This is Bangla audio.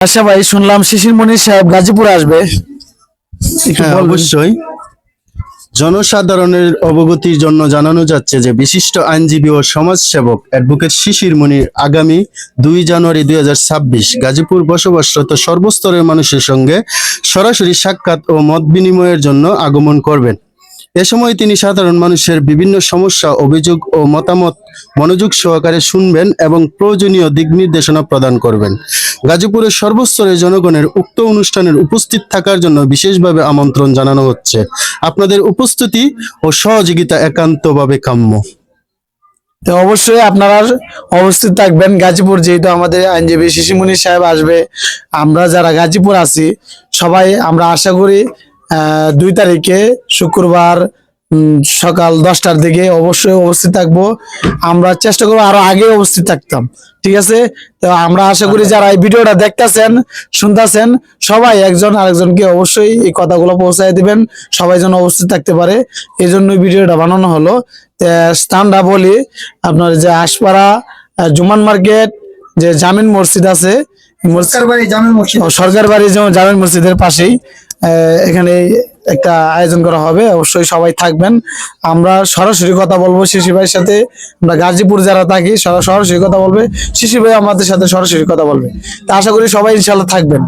আচ্ছা ভাই, শুনলাম শিশির মনির সাহেব গাজীপুরে আসবে। হ্যাঁ, অবশ্যই। জনসাধারণের অবগতির জন্য জানানো যাচ্ছে যে বিশিষ্ট আইনজীবী ও সমাজসেবক অ্যাডভোকেট শিশির মনির আগামী 2 জানুয়ারি 2026 গাজীপুর বসবাসরত সর্বস্তরের মানুষের সঙ্গে সরাসরি সাক্ষাৎ ও মত বিনিময়ের জন্য আগমন করবেন। এ সময় তিনি সাধারণ মানুষের বিভিন্ন সমস্যা, অভিযোগ ও মতামত মনোযোগ সহকারে শুনবেন এবং প্রয়োজনীয় দিক নির্দেশনা প্রদান করবেন। গাজীপুরের সর্বস্তরের জনগণের উক্ত অনুষ্ঠানের উপস্থিত থাকার জন্য বিশেষভাবে আমন্ত্রণ জানানো হচ্ছে। আপনাদের উপস্থিতি ও সহযোগিতা একান্তভাবে কাম্য। তো অবশ্যই আপনারা উপস্থিত থাকবেন গাজীপুর, যেহেতু আমাদের আইনজীবী শিশির মনির সাহেব আসবে। আমরা যারা গাজীপুর আছি সবাই আমরা আশা করি 2 তারিখে শুক্রবার সকাল 10টার দিকে অবশ্যই উপস্থিত থাকবো। আমরা চেষ্টা করবো আরো আগে উপস্থিত থাকতাম, ঠিক আছে? তো আমরা আশা করি যারা এই ভিডিওটা দেখতেছেন শুনতেছেন সবাই একজন আরেকজনকে অবশ্যই এই কথাগুলো পৌঁছায় দিবেন, সবাই যেন উপস্থিত থাকতে পারে। এই জন্যই ভিডিওটা বানানো হলো। স্থানটা বলি, আপনার যে আশপাড়া জুমান মার্কেট, যে জামিন মসজিদ আছে, সরকার বাড়ি জামিন মসজিদের পাশেই এখানে একটা আয়োজন করা হবে। অবশ্যই সবাই থাকবেন। আমরা সরাসরি কথা বলবো শিশির ভাইয়ের সাথে। আমরা গাজীপুর যারা থাকি সরাসরি কথা বলবে, শিশির ভাই আমাদের সাথে সরাসরি কথা বলবে। তা আশা করি সবাই ইনশাল্লাহ থাকবেন।